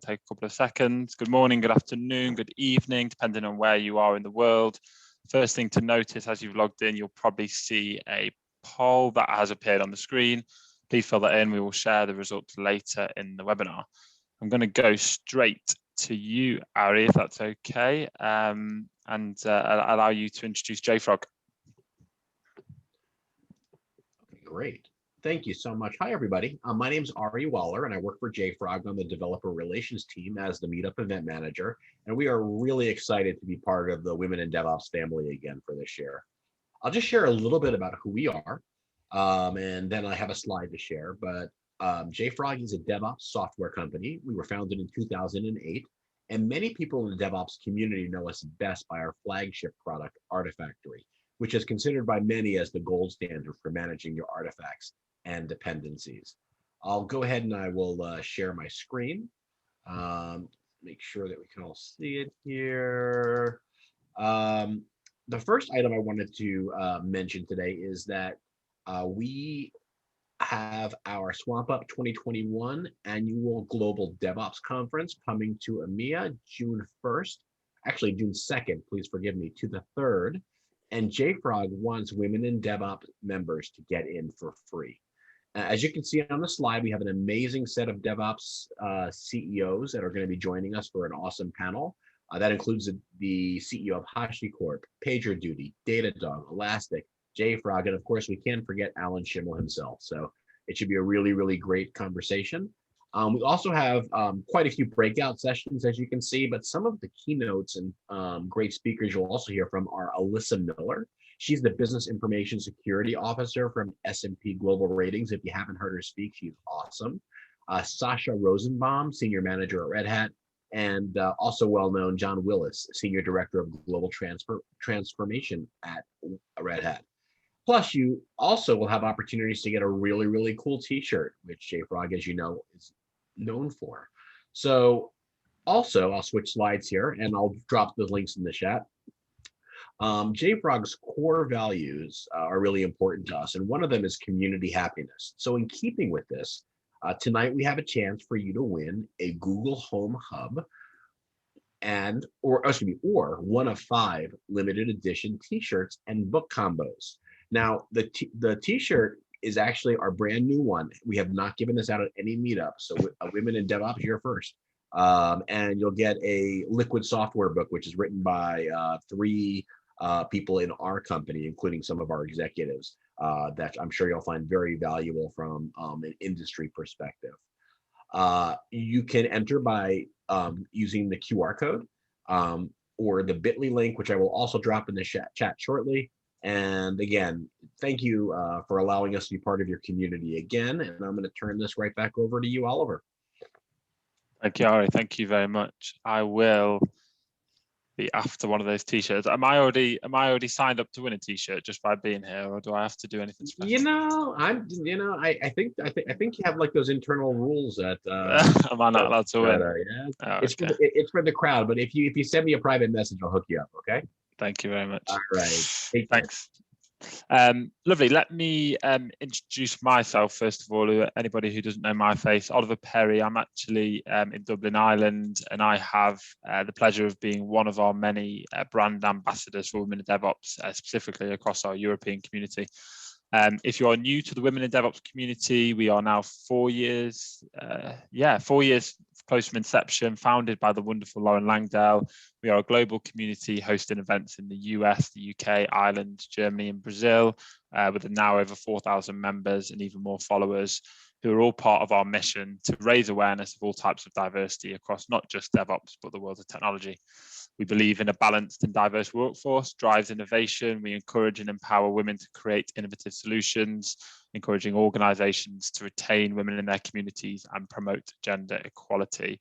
take a couple of seconds. Good morning, good afternoon, good evening, depending on where you are in the world. First thing to notice as you've logged in, you'll probably see a poll that has appeared on the screen. Please fill that in. We will share the results later in the webinar. I'm going to go straight to you, Ari, if that's okay, and allow you to introduce JFrog. Great. Thank you so much. Hi, everybody. My name is Ari Waller, and I work for JFrog on the developer relations team as the Meetup event manager. And we are really excited to be part of the Women in DevOps family again for this year. I'll just share a little bit about who we are, and then I have a slide to share. But JFrog is a DevOps software company. We were founded in 2008, and many people in the DevOps community know us best by our flagship product, Artifactory, which is considered by many as the gold standard for managing your artifacts and dependencies. I'll go ahead and I will share my screen. Make sure that we can all see it here. The first item I wanted to mention today is that we have our Swamp Up 2021 annual Global DevOps Conference coming to EMEA June 1st, actually June 2nd, please forgive me, to the 3rd. And JFrog wants Women in DevOps members to get in for free. As you can see on the slide, we have an amazing set of DevOps CEOs that are going to be joining us for an awesome panel. That includes the CEO of HashiCorp, PagerDuty, Datadog, Elastic, JFrog, and of course, we can't forget Alan Schimmel himself. So it should be a really, really great conversation. We also have quite a few breakout sessions, as you can see, but some of the keynotes and great speakers you'll also hear from are Alyssa Miller. She's the Business Information Security Officer from S&P Global Ratings. If you haven't heard her speak, she's awesome. Sasha Rosenbaum, Senior Manager at Red Hat, and also well-known John Willis, Senior Director of Global Transformation at Red Hat. Plus, you also will have opportunities to get a really, really cool t-shirt, which JFrog, as you know, is known for. So also, I'll switch slides here and I'll drop the links in the chat. JFrog's core values are really important to us, and one of them is community happiness. So in keeping with this, tonight we have a chance for you to win a Google Home Hub or one of 5 limited edition t-shirts and book combos. Now, the t-shirt is actually our brand new one. We have not given this out at any meetup, so Women in DevOps, you're first. And you'll get a Liquid software book, which is written by 3 people in our company, including some of our executives, that I'm sure you'll find very valuable from an industry perspective. You can enter by using the QR code or the bit.ly link, which I will also drop in the chat shortly. And again, thank you for allowing us to be part of your community again. And I'm going to turn this right back over to you, Oliver. Thank you, Ari. Thank you very much. I will be after one of those t-shirts. Am I already signed up to win a t-shirt just by being here, or do I have to do anything special? I think you have like those internal rules that am I not allowed to win? Yeah. Oh, it's for the crowd, but if you send me a private message, I'll hook you up, okay? Thank you very much. All right. Thanks. Lovely. Let me introduce myself first of all. Anybody who doesn't know my face, Oliver Perry. I'm actually in Dublin, Ireland, and I have the pleasure of being one of our many brand ambassadors for Women in DevOps, specifically across our European community. If you are new to the Women in DevOps community, we are now 4 years, 4 years close from inception, founded by the wonderful Lauren Langdale. We are a global community hosting events in the US, the UK, Ireland, Germany, and Brazil, with now over 4,000 members and even more followers, who are all part of our mission to raise awareness of all types of diversity across not just DevOps, but the world of technology. We believe in a balanced and diverse workforce, drives innovation. We encourage and empower women to create innovative solutions, encouraging organizations to retain women in their communities and promote gender equality.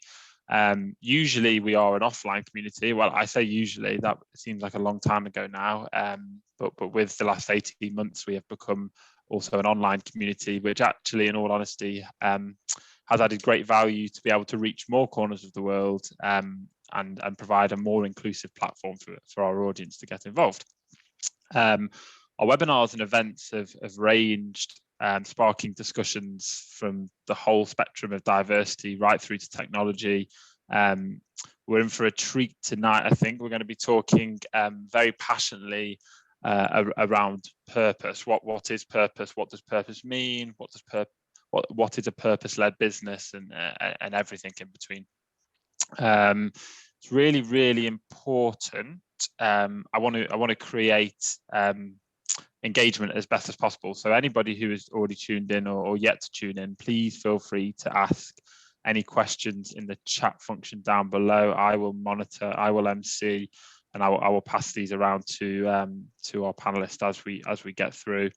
Usually we are an offline community. Well, I say usually, that seems like a long time ago now, but with the last 18 months, we have become also an online community, which actually, in all honesty, has added great value to be able to reach more corners of the world and provide a more inclusive platform for our audience to get involved. Our webinars and events have ranged, sparking discussions from the whole spectrum of diversity right through to technology, We're in for a treat tonight. I think we're going to be talking very passionately around purpose. What is purpose? What does purpose mean? What is a purpose-led business, and everything in between. It's really, really important. I want to create engagement as best as possible. So anybody who has already tuned in or yet to tune in, please feel free to ask any questions in the chat function down below. I will monitor, I will MC, and I will pass these around to our panelists as we get through.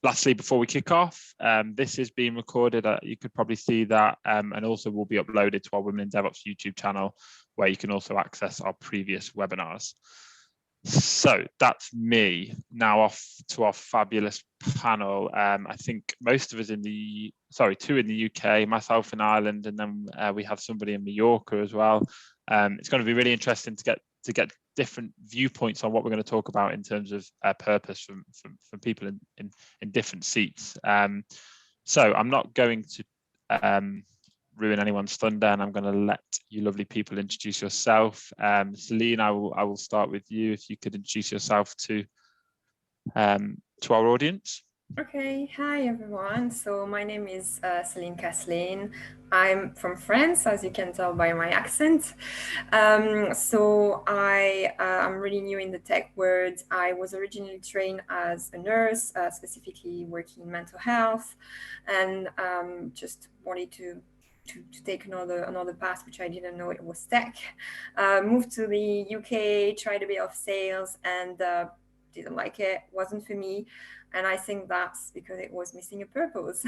Lastly, before we kick off, this is being recorded. You could probably see that, and also will be uploaded to our Women in DevOps YouTube channel, where you can also access our previous webinars. So that's me. Now off to our fabulous panel. I think most of us two in the UK, myself in Ireland, and then we have somebody in Mallorca as well. It's going to be really interesting to get different viewpoints on what we're going to talk about in terms of purpose from people in different seats. So I'm not going to ruin anyone's thunder, and I'm going to let you lovely people introduce yourself. Celine, I will start with you. If you could introduce yourself to our audience. Okay, hi everyone. So my name is Celine Caslin. I'm from France, as you can tell by my accent. So I'm really new in the tech world. I was originally trained as a nurse, specifically working in mental health, and just wanted to take another path, which I didn't know it was tech. Moved to the UK, tried a bit of sales, and didn't like it. Wasn't for me. And I think that's because it was missing a purpose.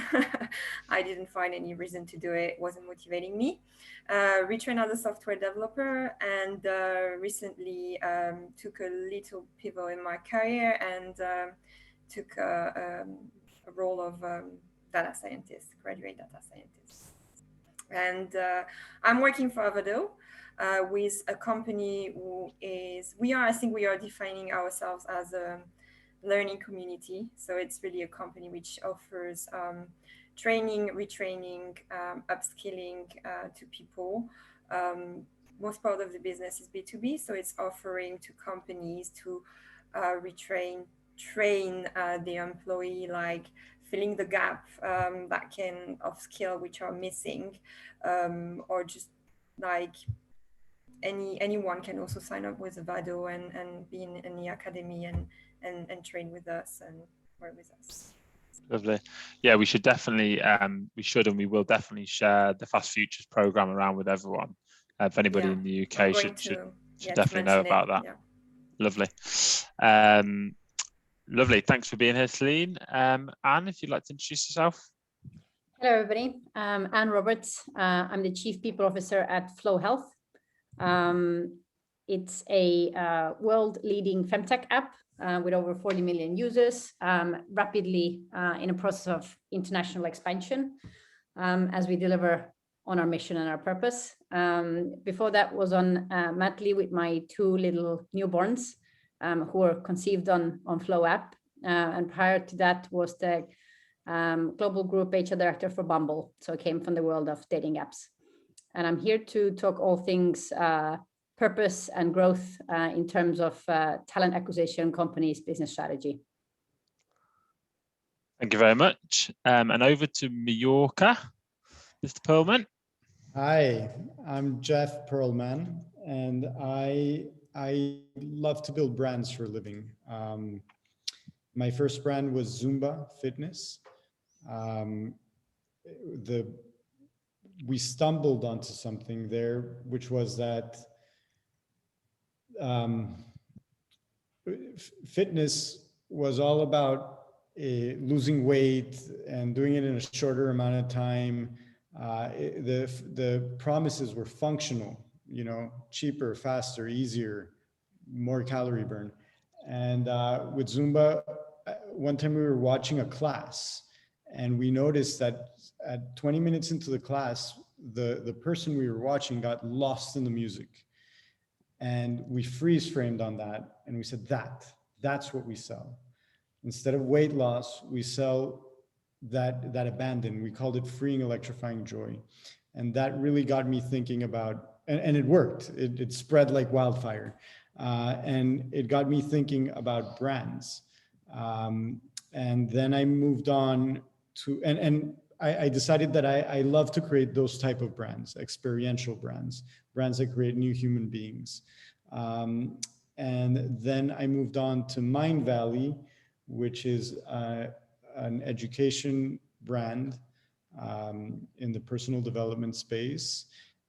I didn't find any reason to do it. It wasn't motivating me. Retrained as a software developer, and recently took a little pivot in my career and took a role of data scientist, graduate data scientist. And I'm working for Avado with a company I think we are defining ourselves as a learning community. So it's really a company which offers training, retraining, upskilling to people. Most part of the business is B2B, so it's offering to companies to train the employee, like filling the gap of skill which are missing, or just like anyone can also sign up with Avado and be in the academy and train with us and work with us. Lovely. Yeah, we should definitely, and we will definitely share the Fast Futures program around with everyone. If anybody in the UK should definitely know about that. Yeah. Lovely. Lovely. Thanks for being here, Celine. Anne, if you'd like to introduce yourself. Hello, everybody. I'm Anne Roberts. I'm the Chief People Officer at Flow Health. It's a world-leading femtech app with over 40 million users, rapidly in a process of international expansion as we deliver on our mission and our purpose. Before that was on mat leave with my two little newborns who were conceived on Flow app. And prior to that was the Global Group HR Director for Bumble. So I came from the world of dating apps. And I'm here to talk all things purpose and growth in terms of talent acquisition, companies, business strategy. Thank you very much. And over to Mallorca, Mr. Perlman. Hi, I'm Jeff Perlman, and I love to build brands for a living. My first brand was Zumba Fitness. We stumbled onto something there, which was that fitness was all about losing weight and doing it in a shorter amount of time. The promises were functional, cheaper, faster, easier, more calorie burn. And with Zumba, one time we were watching a class, and we noticed that at 20 minutes into the class, the person we were watching got lost in the music. And we freeze framed on that. And we said, that's what we sell. Instead of weight loss, we sell that abandon. We called it freeing, electrifying joy. And that really got me thinking about, and it worked. It spread like wildfire. And it got me thinking about brands. And then I moved on to, and I decided that I love to create those type of brands, experiential brands that create new human beings. And then I moved on to Mind Valley, which is an education brand in the personal development space.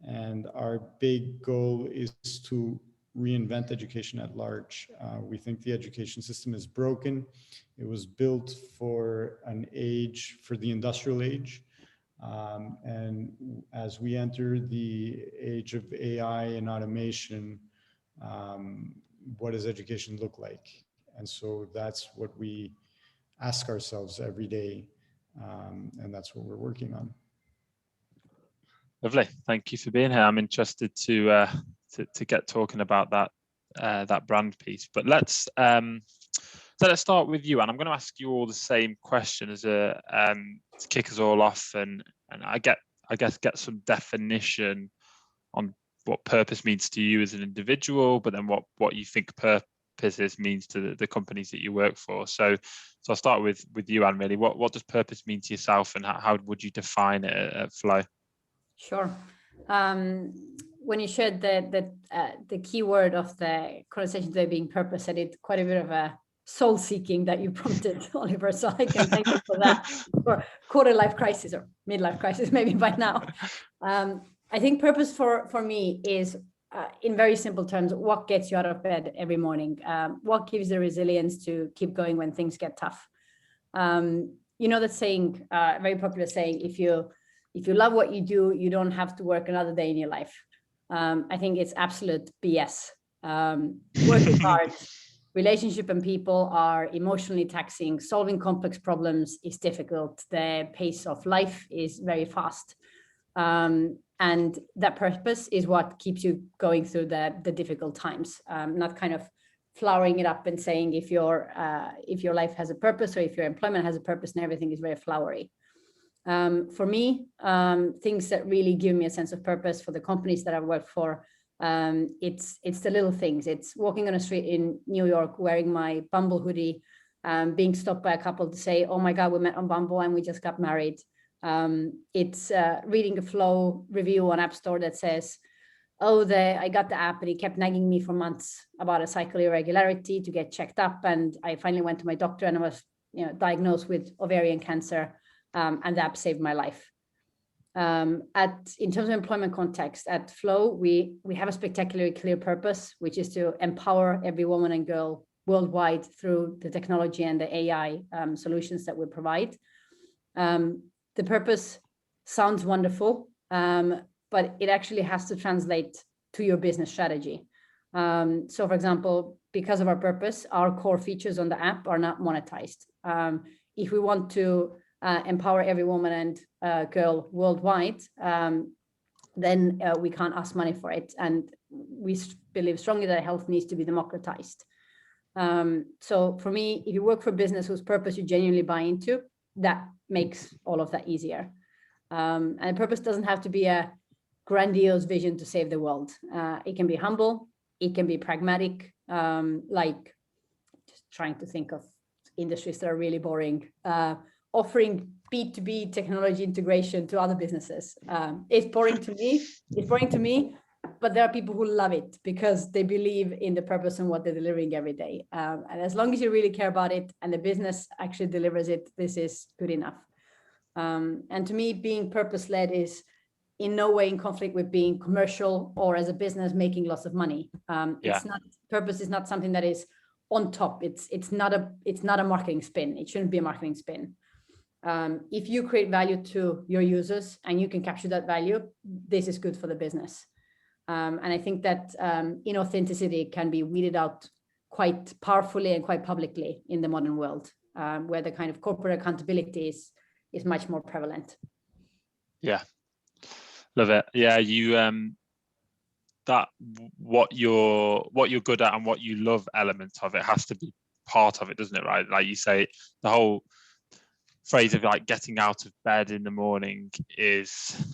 And our big goal is to reinvent education at large. We think the education system is broken. It was built for the industrial age. And as we enter the age of AI and automation, what does education look like? And so that's what we ask ourselves every day. And that's what we're working on. Lovely. Thank you for being here. I'm interested to get talking about that brand piece. But let's start with you, and I'm going to ask you all the same question as to kick us all off, and I guess get some definition on what purpose means to you as an individual, but then what you think purpose means to the companies that you work for. So I'll start with you, Anne. Really, what does purpose mean to yourself, and how would you define it at Flow? Sure. When you shared the key word of the conversation today being purpose, I did quite a bit of a soul seeking that you prompted, Oliver. So I can thank you for that, for quarter life crisis or midlife crisis, maybe by now. I think purpose for me is, in very simple terms, what gets you out of bed every morning? What gives the resilience to keep going when things get tough? You know that saying, very popular saying, if you love what you do, you don't have to work another day in your life. I think it's absolute BS. Work is hard. Relationship and people are emotionally taxing. Solving complex problems is difficult. The pace of life is very fast. And that purpose is what keeps you going through the difficult times. Not kind of flowering it up and saying if your life has a purpose, or if your employment has a purpose, and everything is very flowery. For me, things that really give me a sense of purpose for the companies that I've worked for, it's the little things. It's walking on a street in New York wearing my Bumble hoodie, being stopped by a couple to say, oh my God, we met on Bumble and we just got married. It's reading a Flow review on App Store that says, oh, I got the app and it kept nagging me for months about a cycle irregularity to get checked up. And I finally went to my doctor and I was diagnosed with ovarian cancer. And the app saved my life. In terms of employment context, at Flow, we have a spectacularly clear purpose, which is to empower every woman and girl worldwide through the technology and the AI solutions that we provide. The purpose sounds wonderful, but it actually has to translate to your business strategy. So, for example, because of our purpose, our core features on the app are not monetized. If we want to empower every woman and girl worldwide, then we can't ask money for it. And we believe strongly that health needs to be democratized. So for me, if you work for a business whose purpose you genuinely buy into, that makes all of that easier. And purpose doesn't have to be a grandiose vision to save the world. It can be humble, it can be pragmatic, like just trying to think of industries that are really boring. Offering B2B technology integration to other businesses. It's boring to me, but there are people who love it because they believe in the purpose and what they're delivering every day. And as long as you really care about it and the business actually delivers it, this is good enough. And to me, being purpose-led is in no way in conflict with being commercial or as a business making lots of money. Purpose is not something that is on top. It's not a marketing spin. It shouldn't be a marketing spin. If you create value to your users and you can capture that value, this is good for the business. And I think that inauthenticity can be weeded out quite powerfully and quite publicly in the modern world, where the kind of corporate accountability is much more prevalent. Yeah, love it. Yeah, you that what you're good at and what you love element of it has to be part of it, doesn't it? Right, like you say, the whole phrase of like getting out of bed in the morning is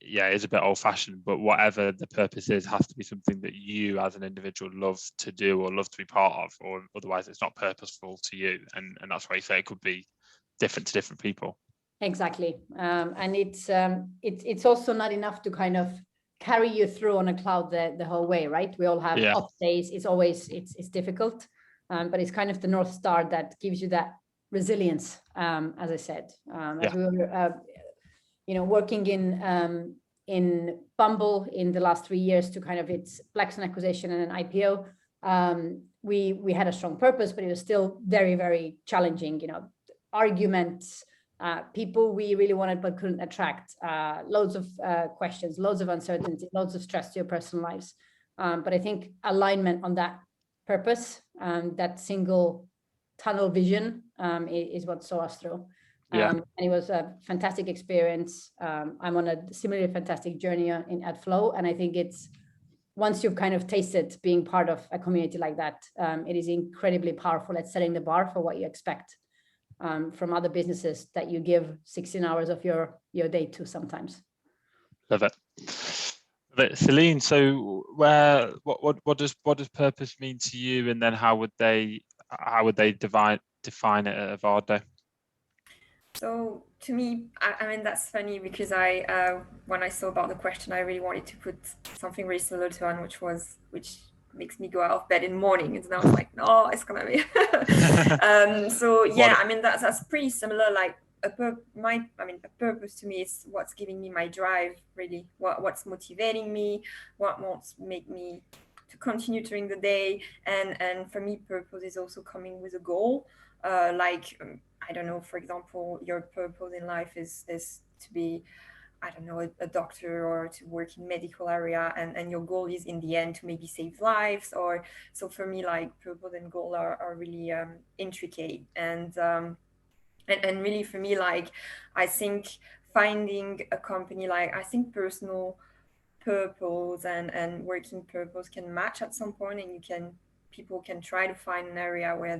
yeah, is a bit old-fashioned, but whatever the purpose is has to be something that you as an individual love to do or love to be part of, or otherwise it's not purposeful to you. And that's why you say it could be different to different people. Exactly. And it's also not enough to kind of carry you through on a cloud the whole way, right? We all have off days. It's difficult, but it's kind of the North Star that gives you that resilience, as I said. As we were working in Bumble in the last 3 years to kind of its Blackstone acquisition and an IPO, we had a strong purpose, but it was still very, very challenging. Arguments, people we really wanted but couldn't attract, loads of questions, loads of uncertainty, loads of stress to your personal lives. But I think alignment on that purpose, that single tunnel vision, is what saw us through. And it was a fantastic experience. I'm on a similarly fantastic journey at Flow, and I think it's, once you've kind of tasted being part of a community like that, it is incredibly powerful at setting the bar for what you expect from other businesses that you give 16 hours of your day to sometimes. Love it. But Celine, so what does purpose mean to you, and then how would they define it at Avado? So to me, I mean, that's funny because when I saw about the question, I really wanted to put something really similar to one, which makes me go out of bed in the morning. And then I was like, no, it's gonna be. So yeah, I mean, that's pretty similar. Like a purpose to me is what's giving me my drive, really. What's motivating me, what wants make me to continue during the day. And for me, purpose is also coming with a goal. I don't know, for example, your purpose in life is to be, I don't know, a doctor or to work in medical area, and your goal is in the end to maybe save lives. Or so for me, like purpose and goal are really intricate, and really for me, like I think finding a company, like I think personal purpose and working purpose can match at some point, and people can try to find an area where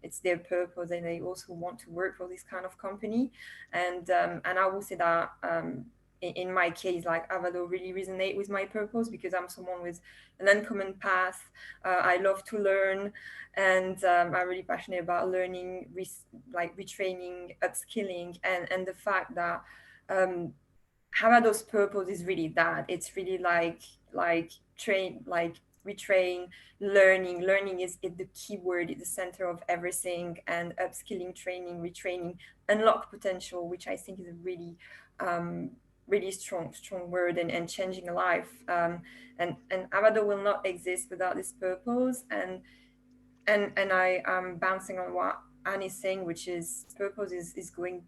it's their purpose and they also want to work for this kind of company. And I will say that in my case, like Avado really resonate with my purpose because I'm someone with an uncommon path. I love to learn, and I'm really passionate about learning, retraining, upskilling, and the fact that Avado's purpose is really that. It's really like retrain, learning is the key word, it's the center of everything, and upskilling, training, retraining, unlock potential, which I think is a really really strong word, and changing a life, and Avado will not exist without this purpose. And I am bouncing on what Anne is saying, which is purpose is going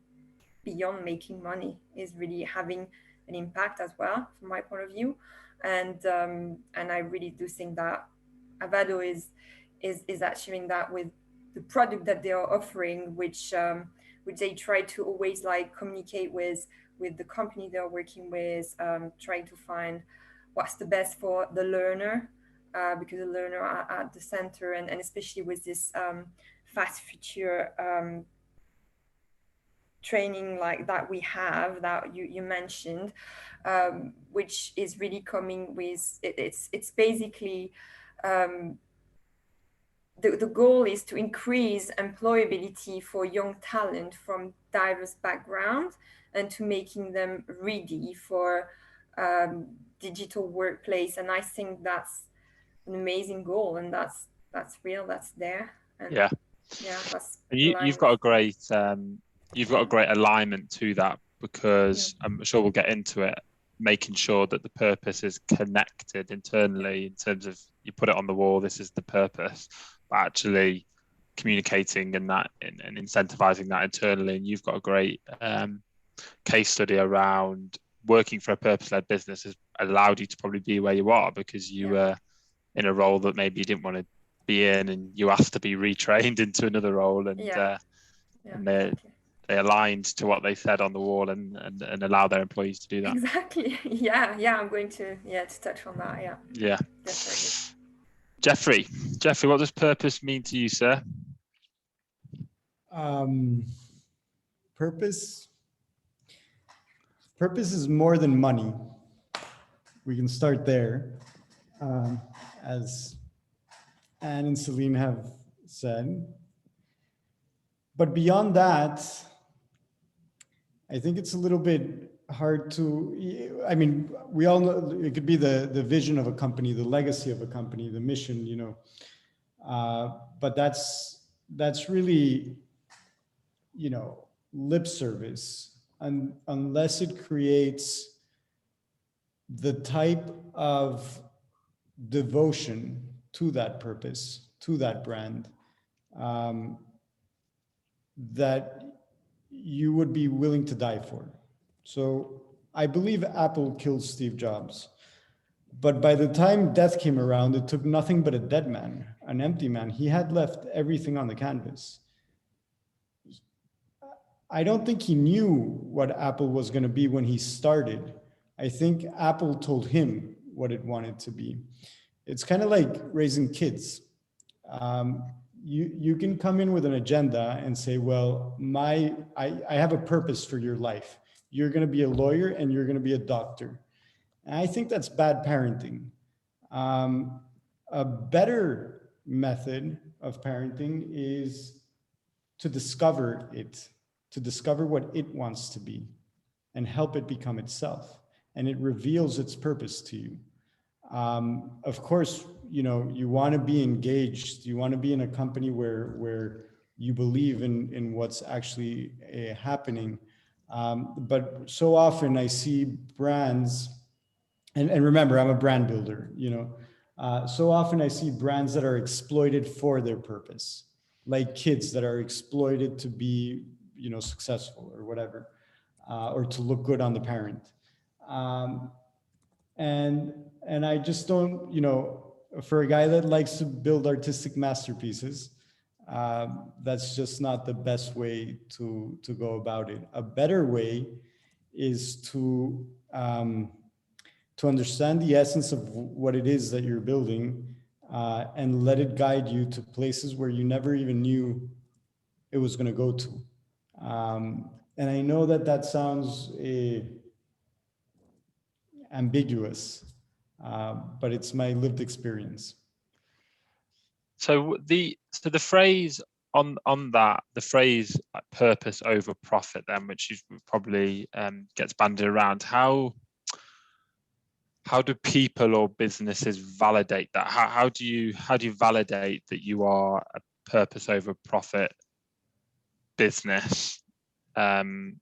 beyond making money, is really having an impact as well, from my point of view. And I really do think that Avado is achieving that with the product that they are offering, which they try to always like communicate with the company they are working with, trying to find what's the best for the learner, because the learner are at the center, and especially with this fast future training like that we have, that you mentioned, which is really coming with it's basically the goal is to increase employability for young talent from diverse backgrounds, and to making them ready for digital workplace. And I think that's an amazing goal, and that's real, that's there. And that's you've got a great alignment to that, because I'm sure we'll get into it, making sure that the purpose is connected internally, in terms of you put it on the wall, this is the purpose, but actually communicating and incentivizing that internally. And you've got a great case study around working for a purpose-led business has allowed you to probably be where you are, because you were in a role that maybe you didn't want to be in, and you asked to be retrained into another role, and they aligned to what they said on the wall, and allow their employees to do that. Exactly. I'm going to touch on that. Yeah. Definitely. Jeffrey, what does purpose mean to you, sir? Purpose purpose is more than money. We can start there, as Anne and Celine have said. But beyond that, I think it's a little bit hard to, I mean, we all know it could be the vision of a company, the legacy of a company, the mission, you know, but that's really, you know, lip service, and unless it creates the type of devotion to that purpose, to that brand, that you would be willing to die for. So I believe Apple killed Steve Jobs, but by the time death came around, it took nothing but a dead man, an empty man. He had left everything on the canvas. I don't think he knew what Apple was going to be when he started. I think Apple told him what it wanted to be. It's kind of like raising kids. You can come in with an agenda and say, well, I have a purpose for your life. You're going to be a lawyer and you're going to be a doctor. And I think that's bad parenting. A better method of parenting is to discover it, to discover what it wants to be and help it become itself. And it reveals its purpose to you. Of course, you know, you want to be engaged. You want to be in a company where you believe in what's actually happening. But so often I see brands, and remember, I'm a brand builder, you know, so often I see brands that are exploited for their purpose, like kids that are exploited to be, you know, successful or whatever, or to look good on the parent. And I just don't, you know, for a guy that likes to build artistic masterpieces, that's just not the best way to go about it. A better way is to understand the essence of what it is that you're building, and let it guide you to places where you never even knew it was going to go to. And I know that sounds ambiguous, but it's my lived experience. So the phrase on that, the phrase purpose over profit, then, which is probably gets bandied around. How do people or businesses validate that? How do you validate that you are a purpose over profit business when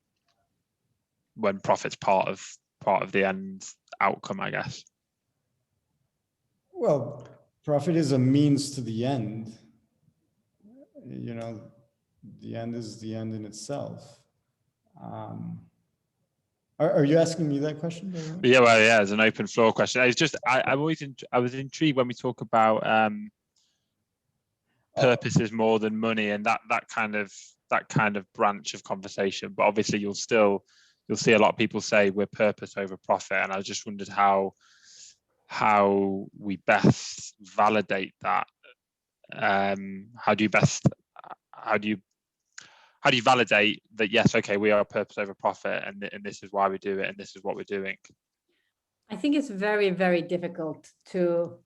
profit's part of the end outcome, I guess? Well, profit is a means to the end. You know, the end is the end in itself. Are you asking me that question? Yeah, well, yeah, it's an open floor question. It's just I was intrigued when we talk about purpose is more than money, and that kind of branch of conversation. But obviously, you'll see a lot of people say we're purpose over profit, and I just wondered how we best validate that. How do you validate that? Yes, okay, we are purpose over profit, and this is why we do it, and this is what we're doing. I think it's very, very difficult to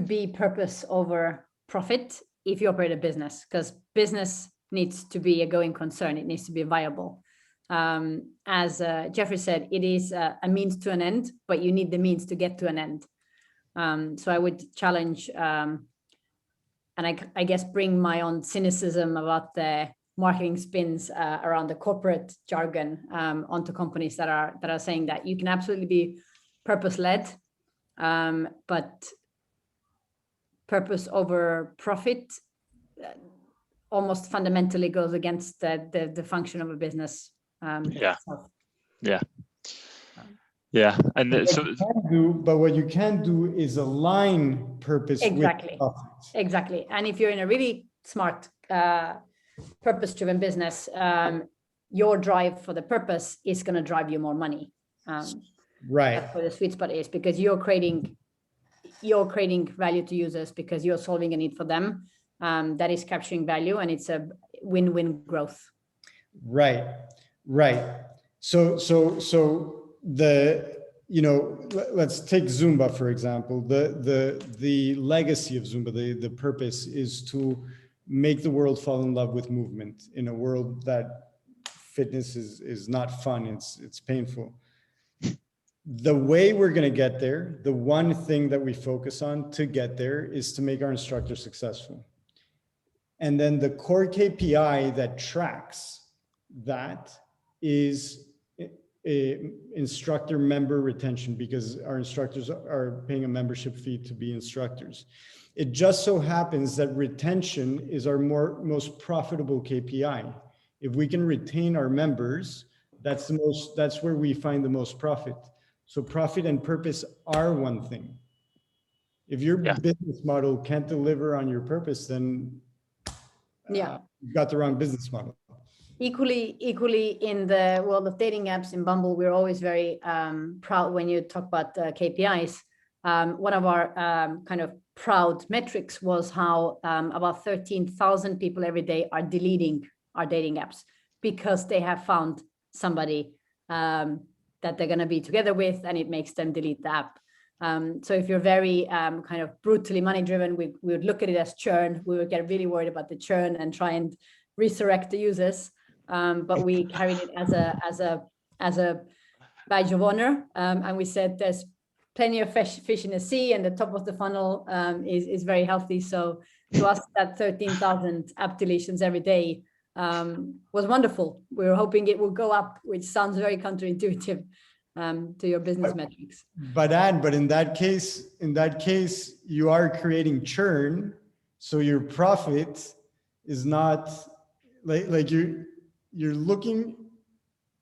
be purpose over profit if you operate a business, because business needs to be a going concern. It needs to be viable. As Jeffrey said, it is a means to an end, but you need the means to get to an end. So I would challenge, and I guess bring my own cynicism about the marketing spins around the corporate jargon onto companies that are saying that you can absolutely be purpose-led, but purpose over profit almost fundamentally goes against the function of a business. Yeah. And what you can do is align purpose exactly with profit. Exactly. And if you're in a really smart purpose-driven business, your drive for the purpose is going to drive you more money. Right. That's where the sweet spot is, because you're creating value to users, because you're solving a need for them. That is capturing value, and it's a win-win growth. Right. So let's take Zumba, for example. The legacy of Zumba, the purpose is to make the world fall in love with movement in a world that fitness is not fun, it's painful. The way we're going to get there, the one thing that we focus on to get there is to make our instructors successful. And then the core KPI that tracks that is instructor member retention, because our instructors are paying a membership fee to be instructors. It just so happens that retention is our most profitable KPI. If we can retain our members, that's where we find the most profit. So profit and purpose are one thing. If your business model can't deliver on your purpose, then you've got the wrong business model. Equally in the world of dating apps in Bumble, we're always very proud when you talk about KPIs. One of our kind of proud metrics was how about 13,000 people every day are deleting our dating apps because they have found somebody that they're going to be together with, and it makes them delete the app. So if you're very kind of brutally money driven, we would look at it as churn. We would get really worried about the churn and try and resurrect the users. But we carried it as a badge of honor, and we said there's plenty of fish in the sea, and the top of the funnel is very healthy. So to us, that 13,000 app deletions every day was wonderful. We were hoping it would go up, which sounds very counterintuitive to your business metrics. But in that case, you are creating churn, so your profit is not like you're looking.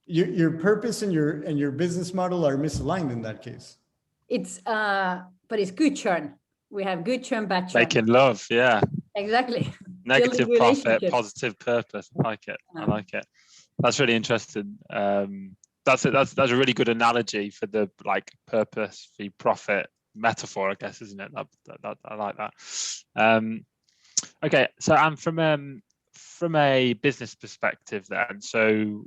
Your purpose and your business model are misaligned in that case. But it's good churn. We have good churn, bad churn. Making love, yeah. Exactly. Negative profit, positive purpose. I like it. I like it. That's really interesting. That's a really good analogy for the purpose, the profit metaphor, I guess, isn't it? I like that. Okay, so I'm from a business perspective then. So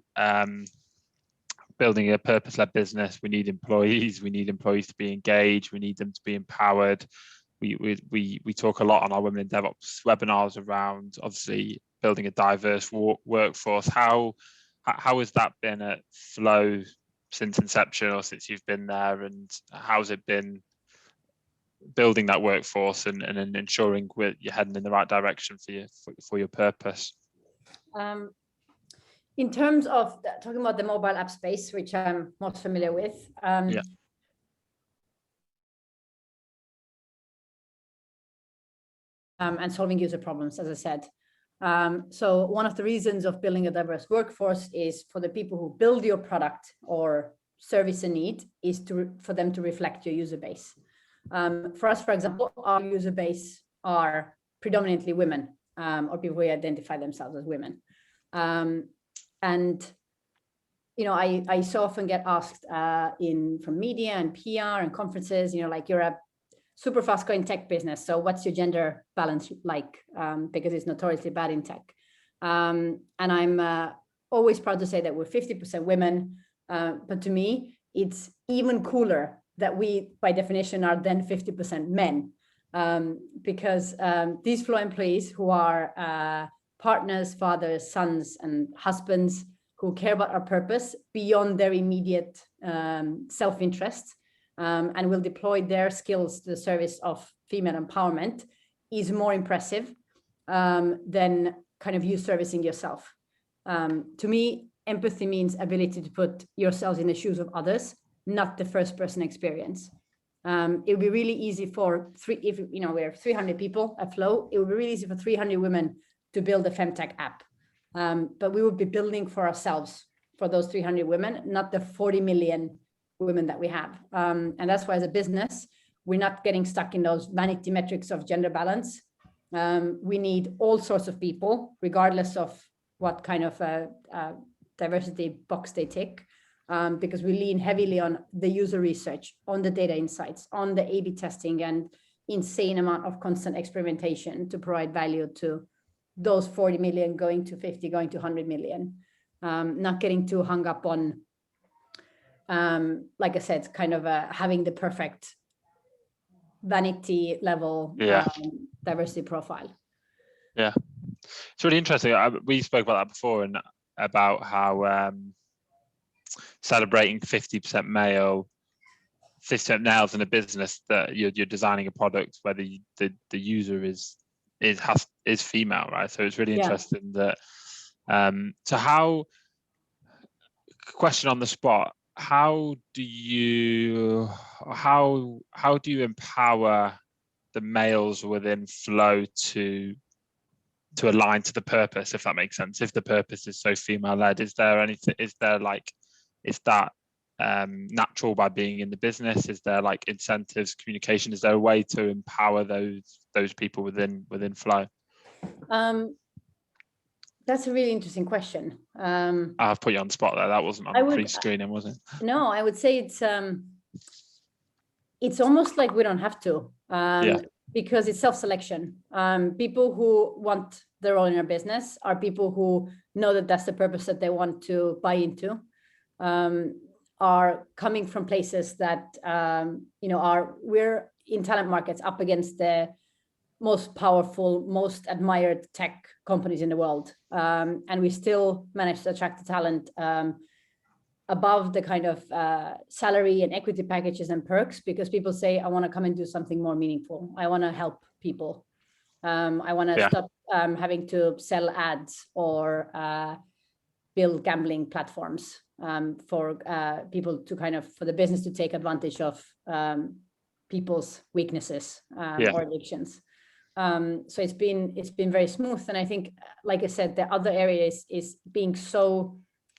building a purpose-led business, we need employees. We need employees to be engaged. We need them to be empowered. We talk a lot on our Women in DevOps webinars around obviously building a diverse workforce. How has that been at Flow since inception or since you've been there, and how's it been building that workforce and ensuring you're heading in the right direction for your purpose? In terms of talking about the mobile app space, which I'm most familiar with, and solving user problems, as I said. So one of the reasons of building a diverse workforce is for the people who build your product or service a need is for them to reflect your user base. For us, for example, our user base are predominantly women, or people who identify themselves as women. And I so often get asked from media and PR and conferences, you're a super fast growing tech business, so what's your gender balance like? Because it's notoriously bad in tech. And I'm always proud to say that we're 50% women, but to me, it's even cooler that we, by definition, are then 50% men, because these Flow employees who are partners, fathers, sons, and husbands who care about our purpose beyond their immediate self-interest, and will deploy their skills to the service of female empowerment is more impressive than kind of you servicing yourself. To me, empathy means ability to put yourselves in the shoes of others, not the first person experience. It would be really easy for we're 300 people at Flow, it would be really easy for 300 women to build a femtech app. But we would be building for ourselves, for those 300 women, not the 40 million women that we have. And that's why as a business, we're not getting stuck in those vanity metrics of gender balance. We need all sorts of people, regardless of what kind of diversity box they tick, because we lean heavily on the user research, on the data insights, on the A/B testing, and insane amount of constant experimentation to provide value to those 40 million going to 50, going to 100 million. Not getting too hung up on like I said, kind of having the perfect vanity level diversity profile. Yeah, it's really interesting. We spoke about that before, and about how celebrating 50% male, 50% males in a business, that you're designing a product where the user is female, right? So it's really interesting that. So how? Question on the spot: how do you empower the males within Flow to align to the purpose, if that makes sense? If the purpose is so female led, is that natural by being in the business? Is there like incentives, communication? Is there a way to empower those people within Flow? That's a really interesting question. I've put you on the spot there. That wasn't on the pre-screening, was it? No, I would say it's almost like we don't have to, because it's self-selection. People who want their role in our business are people who know that that's the purpose that they want to buy into, are coming from places that, we're in talent markets up against the most powerful, most admired tech companies in the world. And we still manage to attract the talent above the kind of salary and equity packages and perks, because people say, I want to come and do something more meaningful. I want to help people. I want to stop having to sell ads or build gambling platforms for people to for the business to take advantage of people's weaknesses or addictions. So it's been very smooth. And I think, like I said, the other area is being so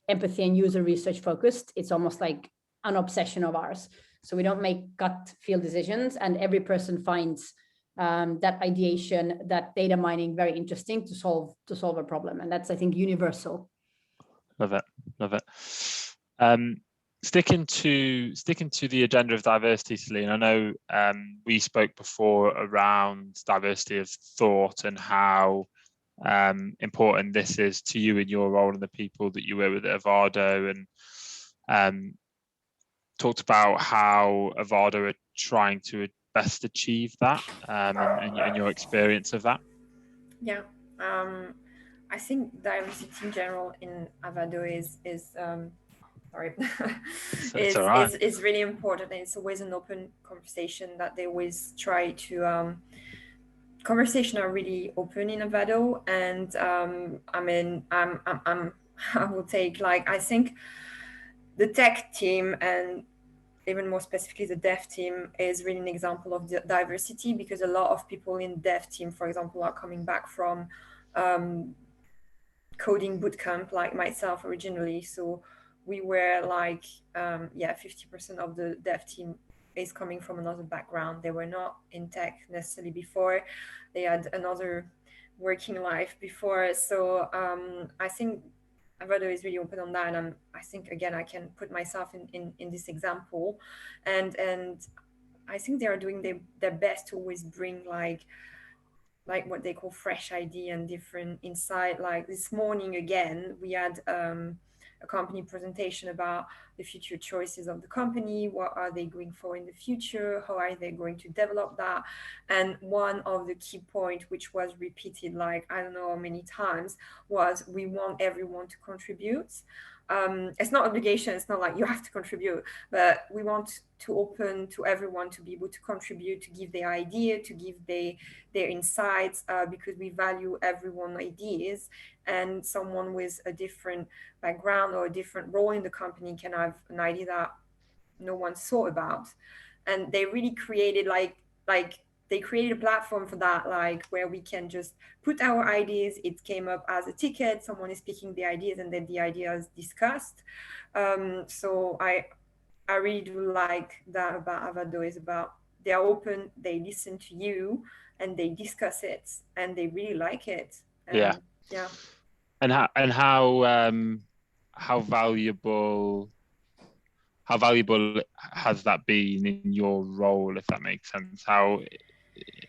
empathy and user research focused. It's almost like an obsession of ours. So we don't make gut feel decisions, and every person finds that ideation, that data mining very interesting to solve a problem. And that's, I think, universal. Love it. Sticking to the agenda of diversity, Celine, I know we spoke before around diversity of thought and how important this is to you in your role and the people that you work with at Avado, and talked about how Avado are trying to best achieve that, and your experience of that. Yeah, I think diversity in general in Avado is really important, and it's always an open conversation that they always try to conversation are really open in Avado. And I will take, like, I think the tech team, and even more specifically the dev team, is really an example of the diversity, because a lot of people in dev team, for example, are coming back from coding bootcamp, like myself originally. So we were like 50% of the dev team is coming from another background. They were not in tech necessarily before. They had another working life before. So I think Avado is really open on that, and I think, again, I can put myself in this example, and I think they are doing their best to always bring like what they call fresh idea and different insight. Like this morning, again, we had a company presentation about the future choices of the company. What are they going for in the future? How are they going to develop that? And one of the key points, which was repeated like I don't know how many times, was we want everyone to contribute. It's not obligation, it's not like you have to contribute, but we want to open to everyone to be able to contribute, to give their idea, to give their insights, because we value everyone's ideas, and someone with a different background or a different role in the company can have an idea that no one thought about. And they really created they created a platform for that, like where we can just put our ideas. It came up as a ticket. Someone is picking the ideas, and then the ideas discussed. So I really do like that about Avado, is about they are open, they listen to you, and they discuss it, and they really like it. Yeah. And how valuable has that been in your role, if that makes sense?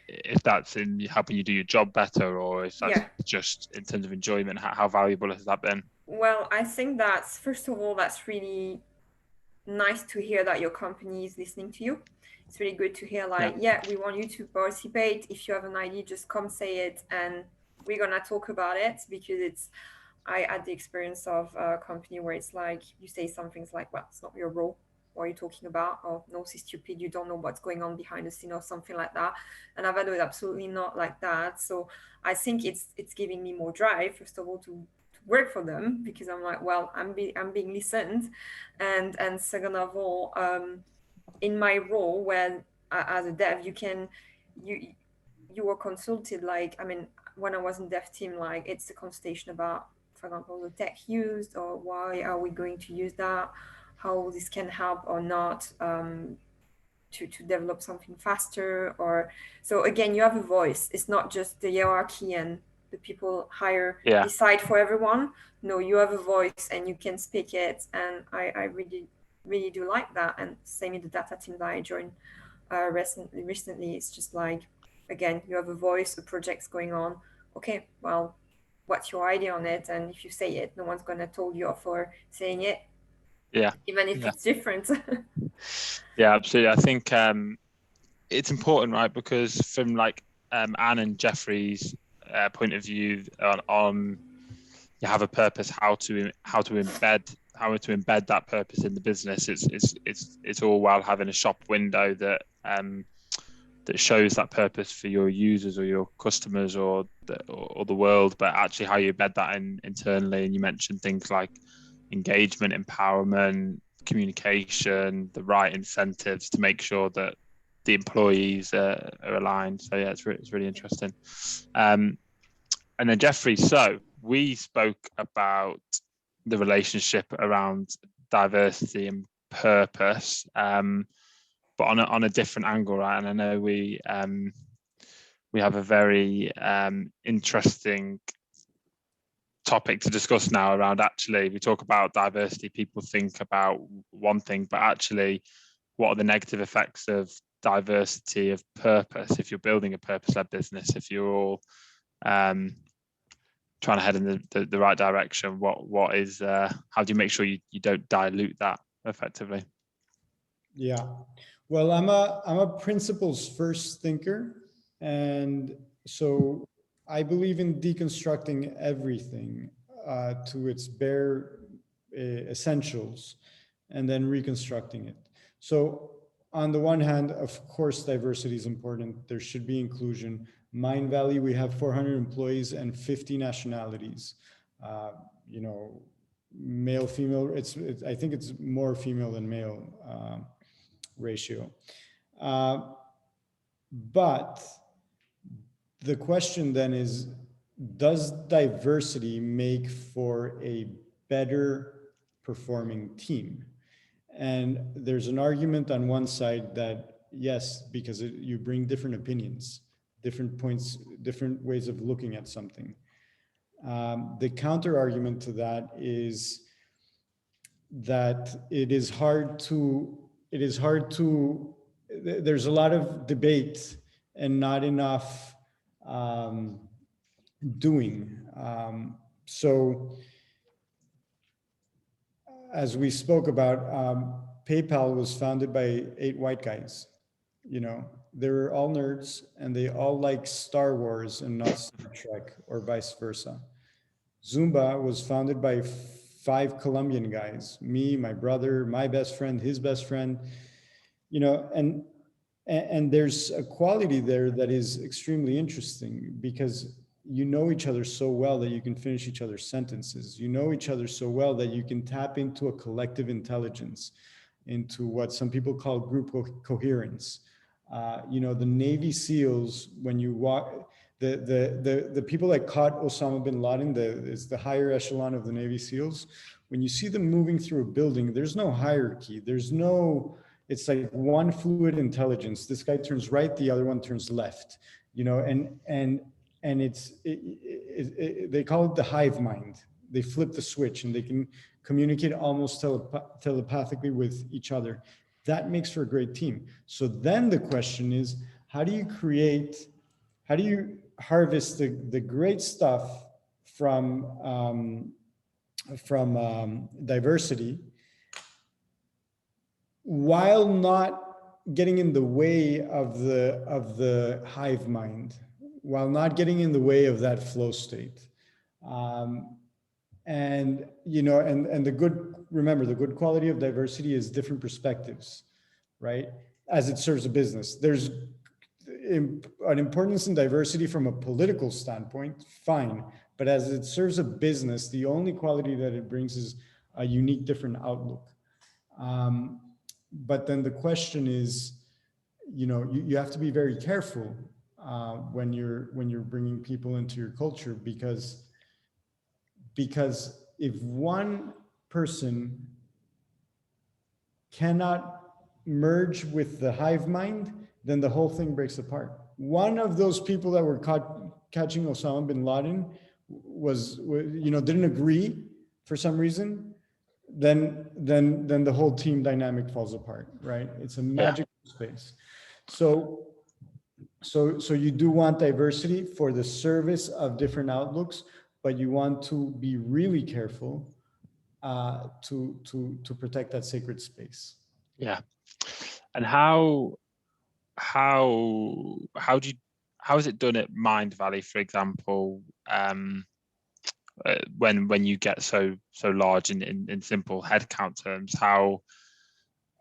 If that's in helping you do your job better, or if that's just in terms of enjoyment, how valuable has that been? Well, I think that's, first of all, that's really nice to hear that your company is listening to you. It's really good to hear, like, yeah, we want you to participate. If you have an idea, just come say it, and we're gonna talk about it. Because I had the experience of a company where it's like you say some things like, well, it's not your role. What are you talking about? Or no, it's stupid. You don't know what's going on behind the scene or something like that. And I've had it absolutely not like that. So I think it's giving me more drive, first of all, to work for them, because I'm like, well, I'm being listened, and second of all, in my role, when as a dev, you were consulted. Like, I mean, when I was in dev team, like, it's a consultation about, for example, the tech used, or why are we going to use that, how this can help or not, to develop something faster. Or so again, you have a voice. It's not just the hierarchy and the people higher decide for everyone. No, you have a voice and you can speak it, and I really do like that. And same in the data team that I joined recently. It's just like, again, you have a voice, a project's going on. Okay, well, what's your idea on it? And if you say it, no one's gonna told you off for saying it, even if it's different. Yeah, absolutely. I think it's important, right? Because from like Anne and Jeffrey's point of view on you have a purpose, how to embed that purpose in the business. It's all well having a shop window that shows that purpose for your users or your customers or the world, but actually how you embed that internally. And you mentioned things like engagement, empowerment, communication, the right incentives to make sure that the employees are aligned. So yeah, it's really interesting. And then Jeffrey, so we spoke about the relationship around diversity and purpose, but on a different angle, right? And I know we have a very interesting topic to discuss now around, actually, we talk about diversity, people think about one thing, but actually what are the negative effects of diversity of purpose if you're building a purpose-led business, if you're all trying to head in the right direction? What is how do you make sure you don't dilute that effectively? Yeah, well, I'm a principles first thinker, and so I believe in deconstructing everything to its bare essentials and then reconstructing it. So on the one hand, of course, diversity is important. There should be inclusion. Mind Valley, we have 400 employees and 50 nationalities. You know, male, female, I think it's more female than male ratio. But the question then is, does diversity make for a better performing team? And there's an argument on one side that yes, because you bring different opinions, different points, different ways of looking at something. The counter argument to that is that there's a lot of debate and not enough doing. So as we spoke about, PayPal was founded by 8 white guys. You know, they were all nerds and they all like Star Wars and not Star Trek, or vice versa. Zumba was founded by 5 Colombian guys, me, my brother, my best friend, his best friend, you know, and there's a quality there that is extremely interesting, because you know each other so well that you can finish each other's sentences. You know each other so well that you can tap into a collective intelligence, into what some people call group coherence. You know, the Navy SEALs, when you walk, the people that caught Osama bin Laden, it's the higher echelon of the Navy SEALs. When you see them moving through a building, there's no hierarchy. It's like one fluid intelligence. This guy turns right, the other one turns left. You know, and they call it the hive mind. They flip the switch and they can communicate almost telepathically with each other. That makes for a great team. So then the question is, how do you harvest the great stuff from diversity while not getting in the way of the hive mind, while not getting in the way of that flow state. And, you know, and remember, the good quality of diversity is different perspectives, right? As it serves a business. There's an importance in diversity from a political standpoint, fine. But as it serves a business, the only quality that it brings is a unique, different outlook. But then the question is, you know, you have to be very careful when you're bringing people into your culture, because if one person cannot merge with the hive mind, then the whole thing breaks apart. One of those people that were catching Osama bin Laden was, you know, didn't agree for some reason, then the whole team dynamic falls apart, right? It's a magical space. So you do want diversity for the service of different outlooks, but you want to be really careful to protect that sacred space. Yeah. And how is it done at Mind Valley, for example, when you get so large in simple headcount terms? How,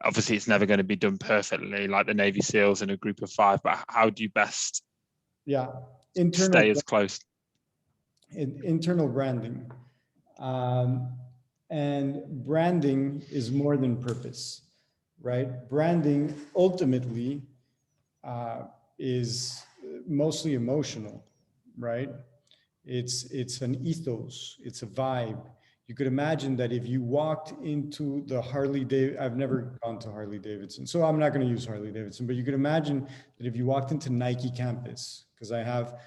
obviously it's never going to be done perfectly like the Navy SEALs in a group of 5, but how do you best stay as close? Internal branding. And branding is more than purpose, right? Branding ultimately is mostly emotional, right? It's an ethos, it's a vibe. You could imagine that if you walked into the I've never gone to Harley Davidson, so I'm not going to use Harley Davidson, but you could imagine that if you walked into Nike campus, because I have,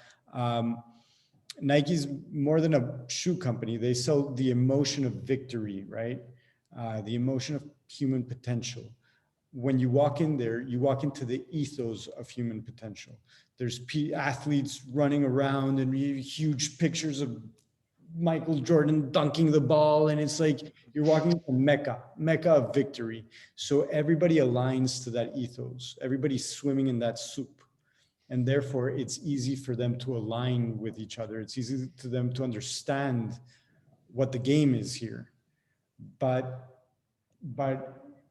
Nike's more than a shoe company. They sell the emotion of victory, right? The emotion of human potential. When you walk in there, you walk into the ethos of human potential. There's athletes running around and huge pictures of Michael Jordan dunking the ball. And it's like, you're walking into Mecca of victory. So everybody aligns to that ethos. Everybody's swimming in that soup. And therefore, it's easy for them to align with each other. It's easy for them to understand what the game is here. But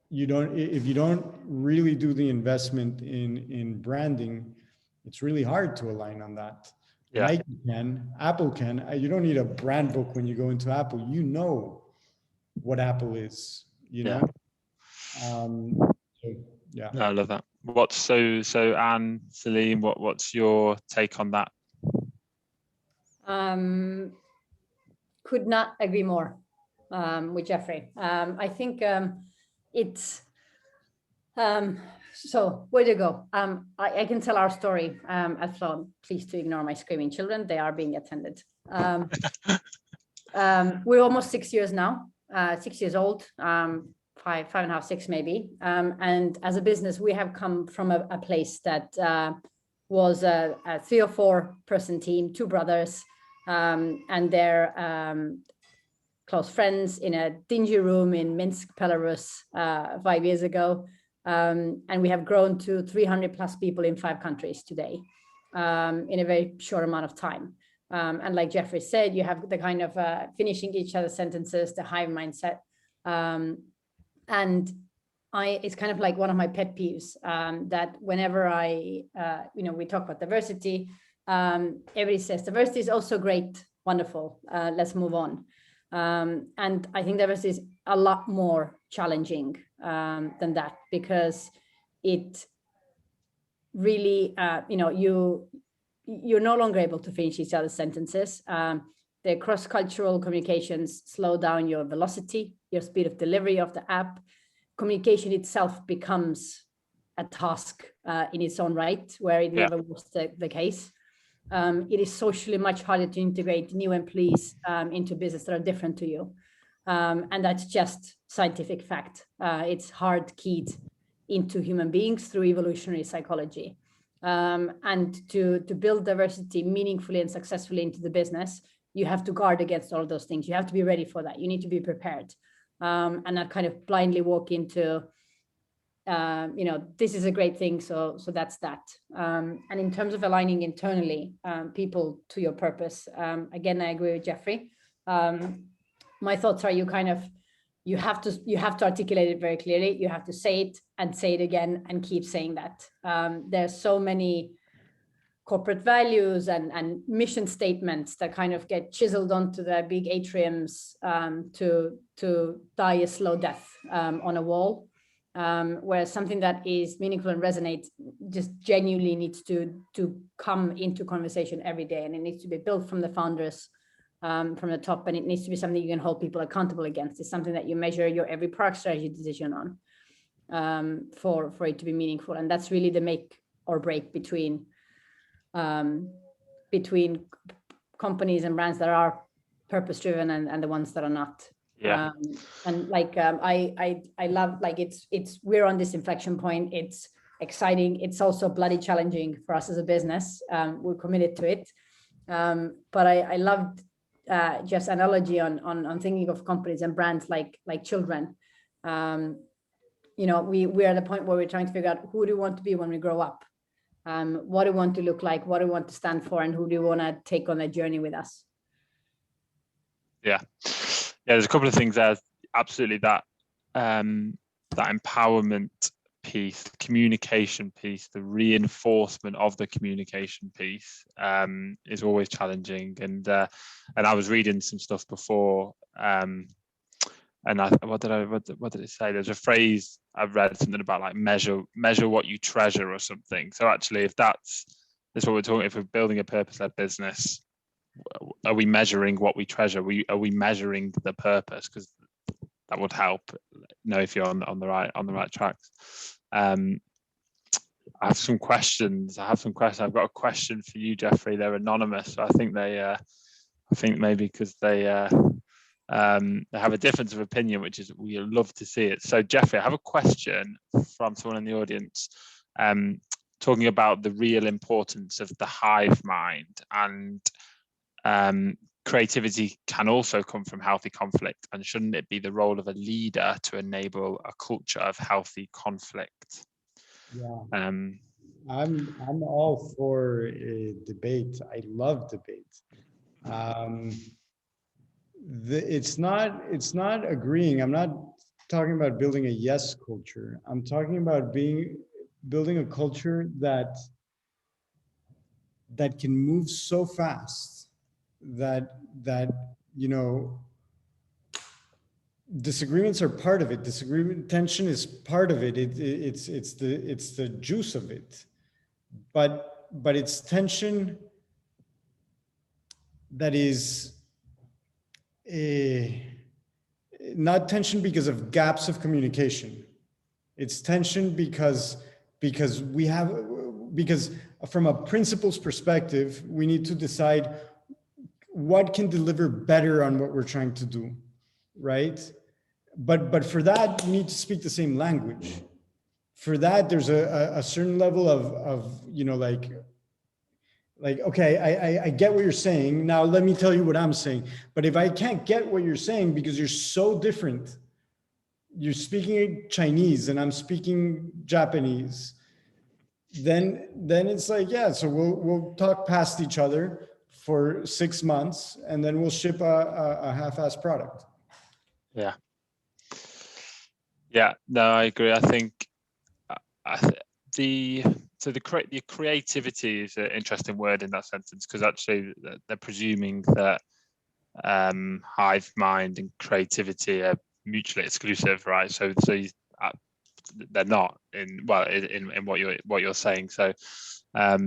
if you don't really do the investment in branding, it's really hard to align on that. Yeah. Nike can, Apple can. You don't need a brand book when you go into Apple. You know what Apple is, you know? Yeah. I love that. So Anne, Celine, what's your take on that? Could not agree more with Jeffrey. I think it's so where to go. I can tell our story at Flow. Please do ignore my screaming children. They are being attended. We're almost 6 years now, 6 years old. 5.5, 6 maybe. And as a business, we have come from a place that was a 3 or 4 person team, 2 brothers and their close friends in a dingy room in Minsk, Belarus 5 years ago. And we have grown to 300 plus people in 5 countries today in a very short amount of time. And like Jeffrey said, you have the kind of finishing each other's sentences, the hive mindset. And it's kind of like one of my pet peeves that whenever we talk about diversity, everybody says diversity is also great, wonderful, let's move on. And I think diversity is a lot more challenging than that, because it really, you're no longer able to finish each other's sentences. The cross-cultural communications slow down your velocity, your speed of delivery of the app. Communication itself becomes a task in its own right, where it never was the case. It is socially much harder to integrate new employees into business that are different to you. And that's just scientific fact. It's hard keyed into human beings through evolutionary psychology. And to build diversity meaningfully and successfully into the business, you have to guard against all of those things. You have to be ready for that. You need to be prepared and not kind of blindly walk into this is a great thing, so that's that. And in terms of aligning internally people to your purpose, again, I agree with Jeffrey. My thoughts are you have to articulate it very clearly. You have to say it and say it again and keep saying that. There's so many corporate values and mission statements that kind of get chiseled onto the big atriums to die a slow death on a wall, where something that is meaningful and resonates just genuinely needs to come into conversation every day, and it needs to be built from the founders, from the top, and it needs to be something you can hold people accountable against. It's something that you measure your every product strategy decision on, for it to be meaningful, and that's really the make or break between companies and brands that are purpose driven and the ones that are not. Yeah. And like I love, like we're on this inflection point. It's exciting. It's also bloody challenging for us as a business. We're committed to it. But I loved Jeff's analogy on thinking of companies and brands like children. We're at the point where we're trying to figure out who do we want to be when we grow up. What do we want to look like, what do we want to stand for, and who do we want to take on that journey with us? Yeah, there's a couple of things there. Absolutely, that empowerment piece, the communication piece, the reinforcement of the communication piece is always challenging. And I was reading some stuff before, and what did it say? There's a phrase I've read, something about like measure what you treasure or something. So actually, if that's what we're talking, if we're building a purpose-led business, are we measuring what we treasure? Are we measuring the purpose? Because that would help know if you're on the right tracks. I have some questions. I've got a question for you, Jeffrey. They're anonymous, so I think maybe because they have a difference of opinion, which is we love to see it. So Jeffrey, I have a question from someone in the audience, talking about the real importance of the hive mind, and creativity can also come from healthy conflict, and shouldn't it be the role of a leader to enable a culture of healthy conflict? Yeah. I'm all for debate. I love debate. It's not agreeing. I'm not talking about building a yes culture. I'm talking about building a culture that can move so fast that disagreements are part of it. Tension is part of it. It's the juice of it. But it's tension that is not tension because of gaps of communication. It's tension because from a principles perspective, we need to decide what can deliver better on what we're trying to do, right? But for that, we need to speak the same language. For that, there's a certain level of like, okay, I get what you're saying. Now let me tell you what I'm saying. But if I can't get what you're saying because you're so different, you're speaking Chinese and I'm speaking Japanese, then it's like, yeah, so we'll talk past each other for 6 months and then we'll ship a half-assed product. Yeah. No, I agree. I think the creativity is an interesting word in that sentence, because actually they're presuming that hive mind and creativity are mutually exclusive, right? So they're not in what you're saying. So I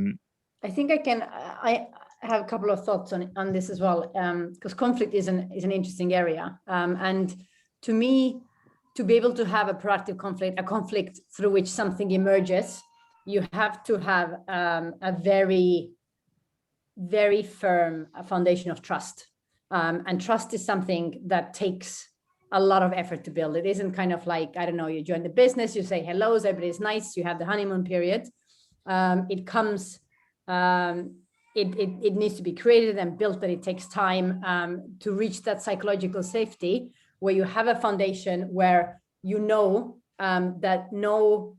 think I have a couple of thoughts on this as well, because conflict is an interesting area, and to me, to be able to have a proactive conflict, a conflict through which something emerges, you have to have a very, very firm foundation of trust. And trust is something that takes a lot of effort to build. It isn't kind of like, I don't know, you join the business, you say hello, everybody's nice, you have the honeymoon period. It comes, it needs to be created and built, and it takes time to reach that psychological safety where you have a foundation where you know that no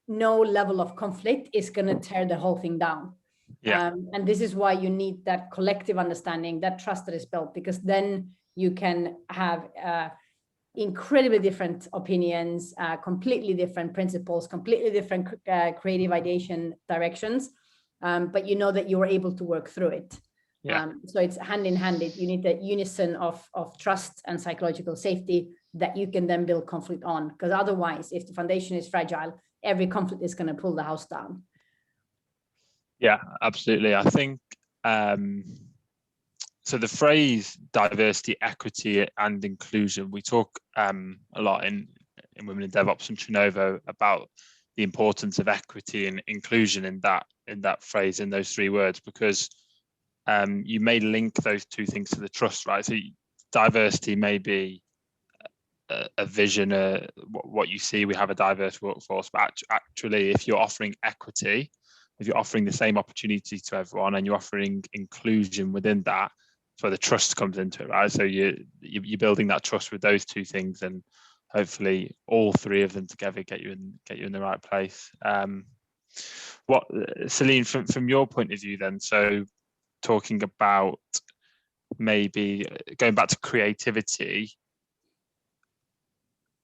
level of conflict is going to tear the whole thing down. Yeah. And this is why you need that collective understanding, that trust that is built, because then you can have incredibly different opinions, completely different principles, completely different creative ideation directions, but you know that you were able to work through it. Yeah. So it's hand in hand. You need that unison of trust and psychological safety that you can then build conflict on, because otherwise, if the foundation is fragile, every conflict is going to pull the house down. Yeah, absolutely. I think so. The phrase diversity, equity, and inclusion, we talk a lot in Women in DevOps and Trinovo about the importance of equity and inclusion in that phrase, in those three words, because you may link those two things to the trust, right? So diversity may be a vision, what you see, we have a diverse workforce, but actually, if you're offering equity, if you're offering the same opportunity to everyone and you're offering inclusion within that, that's where the trust comes into it, right? So you're building that trust with those two things, and hopefully all three of them together get you in the right place. What, Celine, from your point of view then, so talking about maybe going back to creativity,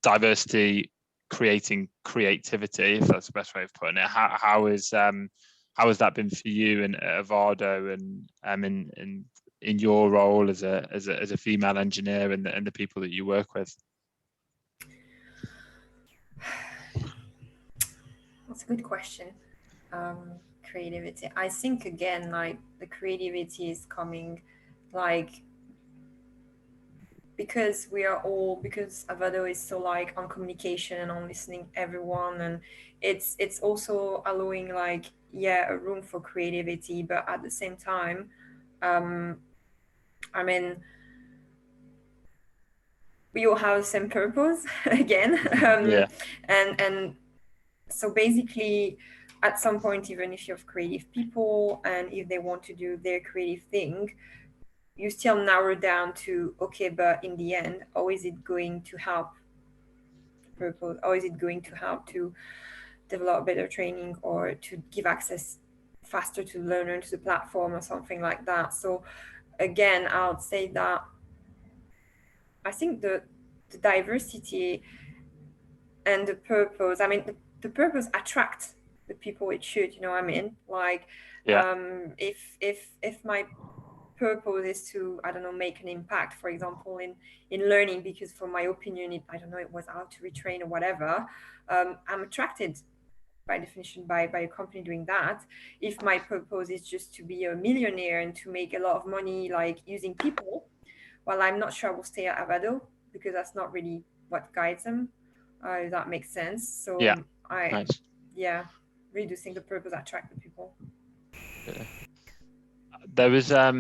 diversity creating creativity, if that's the best way of putting it. How has that been for you and Avado, and in your role as a female engineer and the people that you work with? That's a good question. Creativity. I think again, like the creativity is coming, like because Avado is so like on communication and on listening everyone, and it's also allowing like a room for creativity, but at the same time, I mean, we all have the same purpose again, and so basically, at some point, even if you have creative people and if they want to do their creative thing, you still narrow down to, okay, but in the end, how is it going to help purpose? How is it going to help to develop better training or to give access faster to the learner to the platform or something like that? So again, I would say that I think the diversity and the purpose, I mean, the purpose attracts the people it should, you know what I mean? Like, if my purpose is to, I don't know, make an impact, for example, in learning, because for my opinion, it was how to retrain or whatever, I'm attracted by definition by a company doing that. If my purpose is just to be a millionaire and to make a lot of money, like using people, well, I'm not sure I will stay at Avado, because that's not really what guides them. If that makes sense. So I really do think the purpose attracts the people. There was I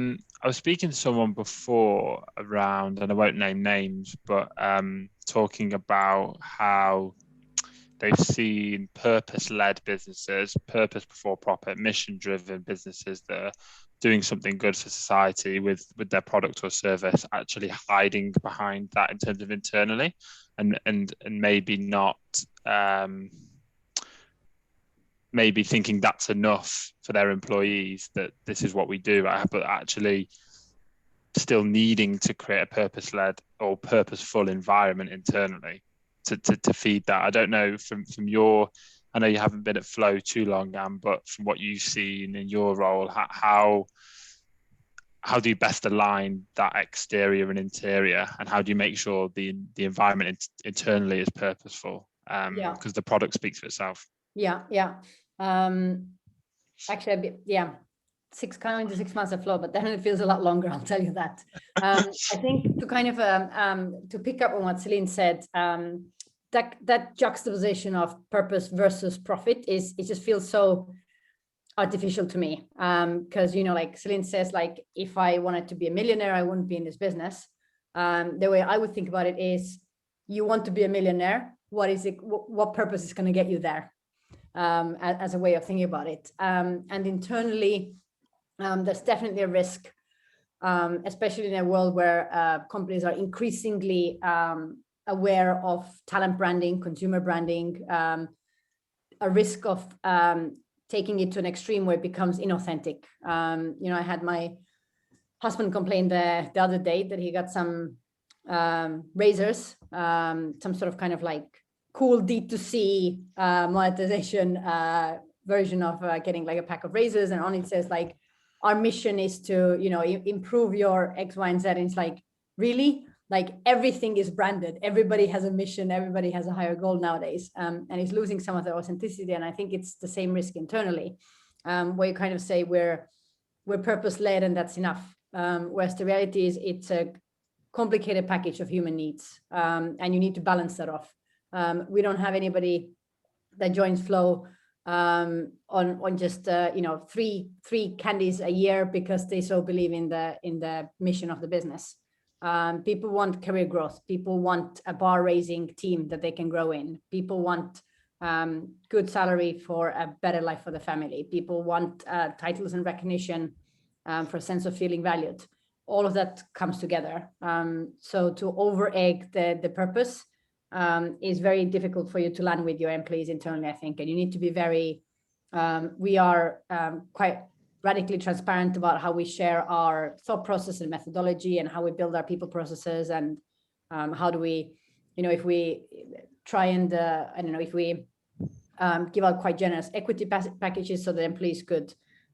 was speaking to someone before around, and I won't name names, but talking about how they've seen purpose-led businesses, purpose before profit, mission-driven businesses that are doing something good for society with their product or service, actually hiding behind that in terms of internally, and maybe not maybe thinking that's enough for their employees, that this is what we do, right? But actually still needing to create a purpose-led or purposeful environment internally to feed that. I don't know from your, I know you haven't been at Flow too long, Anne, but from what you've seen in your role, how do you best align that exterior and interior, and how do you make sure the environment internally is purposeful? Because the product speaks for itself. Actually, 6 months of Flow, but definitely feels a lot longer, I'll tell you that. I think to kind of to pick up on what Celine said, that juxtaposition of purpose versus profit it just feels so artificial to me, because like Celine says, like if I wanted to be a millionaire, I wouldn't be in this business. The way I would think about it is, you want to be a millionaire, what purpose is going to get you there, as a way of thinking about it. And internally, there's definitely a risk, especially in a world where companies are increasingly aware of talent branding, consumer branding, a risk of taking it to an extreme where it becomes inauthentic. I had my husband complain the other day that he got some razors, some sort of kind of like cool D2C monetization version of getting like a pack of razors, and on it says like, our mission is to, improve your X, Y, and Z. And it's like, really? Like everything is branded. Everybody has a mission. Everybody has a higher goal nowadays. And it's losing some of the authenticity. And I think it's the same risk internally, where you kind of say we're purpose-led and that's enough. Whereas the reality is it's a complicated package of human needs, and you need to balance that off. We don't have anybody that joins Flow on just three candies a year because they so believe in the mission of the business. People want career growth. People want a bar raising team that they can grow in. People want good salary for a better life for the family. People want titles and recognition for a sense of feeling valued. All of that comes together. So to over-egg the purpose is very difficult for you to land with your employees internally, I think. And you need to be very, we are quite radically transparent about how we share our thought process and methodology and how we build our people processes, and how do we, if we try and, if we give out quite generous equity packages so that employees could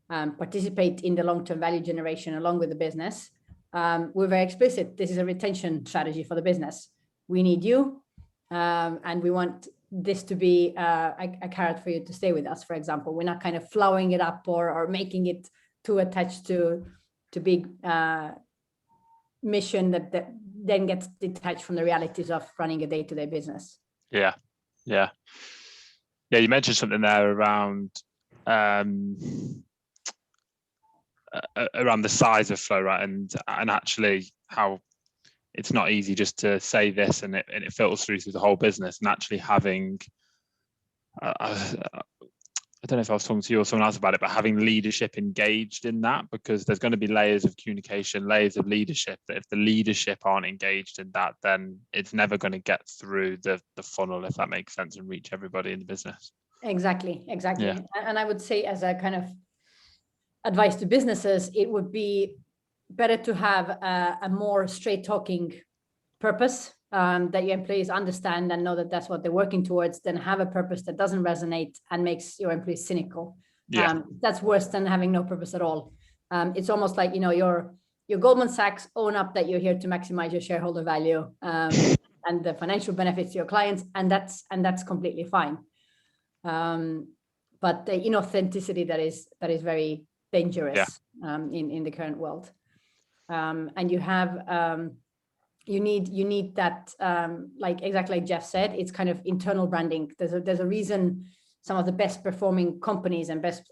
participate in the long-term value generation along with the business. We're very explicit. This is a retention strategy for the business. We need you, and we want this to be a carrot for you to stay with us, for example. We're not kind of flowing it up or making it too attached to big mission that then gets detached from the realities of running a day-to-day business. Yeah. You mentioned something there around the size of Flow, right? And actually how it's not easy just to say this and it filters through the whole business, and actually having, I don't know if I was talking to you or someone else about it, but having leadership engaged in that, because there's going to be layers of communication, layers of leadership, that if the leadership aren't engaged in that, then it's never going to get through the funnel, if that makes sense, and reach everybody in the business. Exactly. Yeah. And I would say, as a kind of advice to businesses, it would be better to have a more straight talking purpose that your employees understand and know that that's what they're working towards, than have a purpose that doesn't resonate and makes your employees cynical. Yeah. That's worse than having no purpose at all. It's almost like, your Goldman Sachs own up that you're here to maximize your shareholder value and the financial benefits to your clients, and that's completely fine. But the inauthenticity that is very dangerous in the current world. And you have you need that exactly like Jeff said, it's kind of internal branding. There's a reason some of the best performing companies and best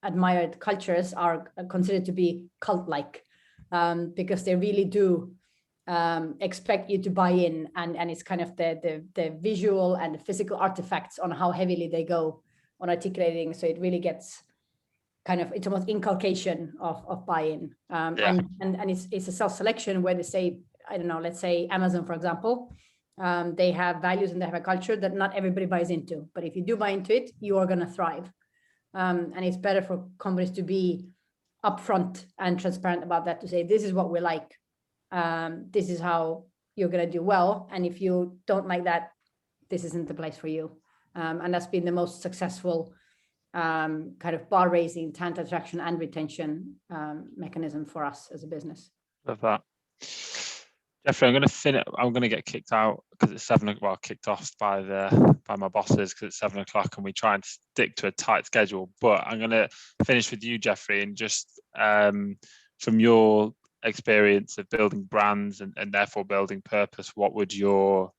admired cultures are considered to be cult-like, because they really do expect you to buy in, and it's kind of the visual and the physical artifacts on how heavily they go on articulating. So it really gets kind of, it's almost inculcation of buy-in, and it's a self-selection where they say, I don't know, let's say Amazon, for example, they have values and they have a culture that not everybody buys into, but if you do buy into it, you are going to thrive. And it's better for companies to be upfront and transparent about that, to say, this is what we like, this is how you're going to do well, and if you don't like that, this isn't the place for you. And that's been the most successful kind of bar raising, talent attraction and retention mechanism for us as a business. Love that. Jeffrey, I'm going to get kicked out because it's 7 o'clock. Well, kicked off by my bosses because it's 7 o'clock and we try and stick to a tight schedule. But I'm going to finish with you, Jeffrey, and just from your experience of building brands and therefore building purpose, what would your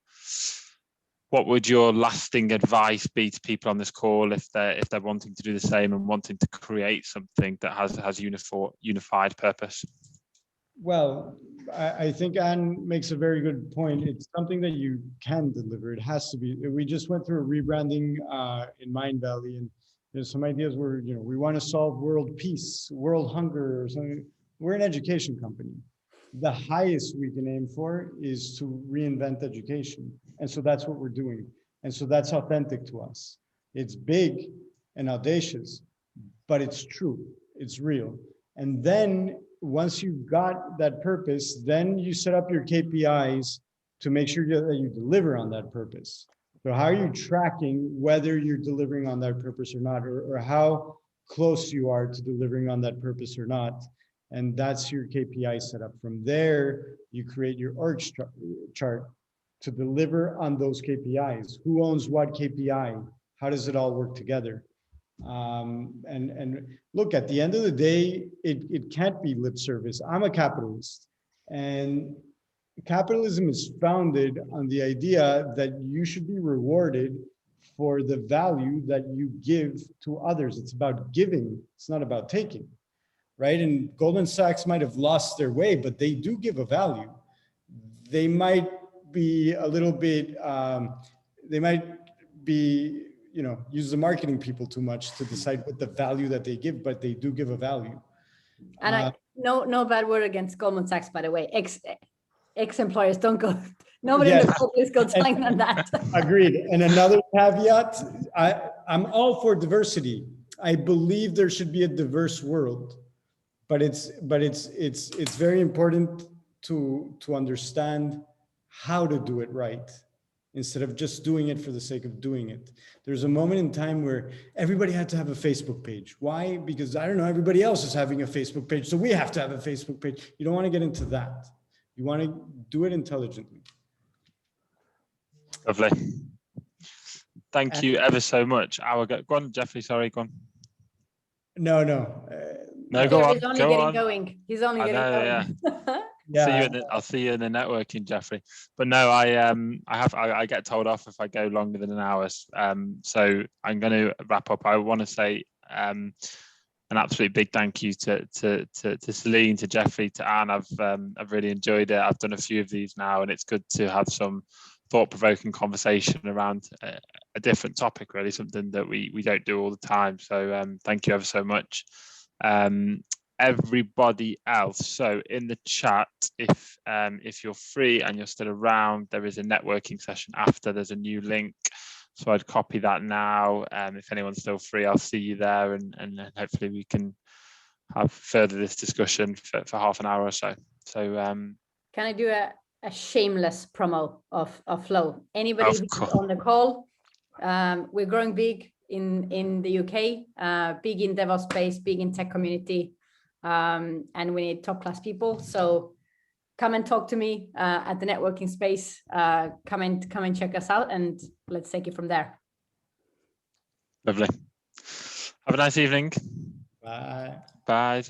lasting advice be to people on this call if they're wanting to do the same and wanting to create something that has unified purpose? Well, I think Anne makes a very good point. It's something that you can deliver. It has to be. We just went through a rebranding in Mind Valley, and there's some ideas where we want to solve world peace, world hunger, or something. We're an education company. the highest we can aim for is to reinvent education. And so that's what we're doing. And so that's authentic to us. It's big and audacious, but it's true, it's real. And then once you've got that purpose, then you set up your KPIs to make sure that you deliver on that purpose. So how are you tracking whether you're delivering on that purpose or not, or how close you are to delivering on that purpose or not? And that's your KPI setup. From there, you create your org chart to deliver on those KPIs. Who owns what KPI? How does it all work together? And look, at the end of the day, it can't be lip service. I'm a capitalist, and capitalism is founded on the idea that you should be rewarded for the value that you give to others. It's about giving, it's not about taking, right? And Goldman Sachs might have lost their way, but they do give a value. They might be a little bit, they might be, use the marketing people too much to decide what the value that they give, but they do give a value. And no bad word against Goldman Sachs, by the way. Ex-employers don't go, nobody in the call, please go telling them that. Agreed. And another caveat, I'm all for diversity. I believe there should be a diverse world, but it's very important to understand how to do it right, instead of just doing it for the sake of doing it. There's a moment in time where everybody had to have a Facebook page. Why? Because I don't know, everybody else is having a Facebook page, so we have to have a Facebook page. You don't want to get into that. You want to do it intelligently. Lovely. Thank you ever so much. Go on, Jeffrey, sorry, go on. No, go on. He's only getting going. He's only getting going. Yeah. I'll see you in the networking, Jeffrey. But no, I get told off if I go longer than an hour. So I'm going to wrap up. I want to say an absolute big thank you to Celine, to Jeffrey, to Anne. I've really enjoyed it. I've done a few of these now, and it's good to have some thought-provoking conversation around a different topic, really, something that we don't do all the time. So thank you ever so much. Everybody else, so in the chat, if you're free and you're still around, there is a networking session after. There's a new link, so I'd copy that now. If anyone's still free, I'll see you there, and hopefully we can have further this discussion for half an hour or so. So can I do a shameless promo of Flow? Anybody who's on the call, we're growing big in the UK, big in DevOps space, big in tech community, and we need top class people. So come and talk to me at the networking space. Come and check us out, and let's take it from there. Lovely. Have a nice evening. Bye. Bye.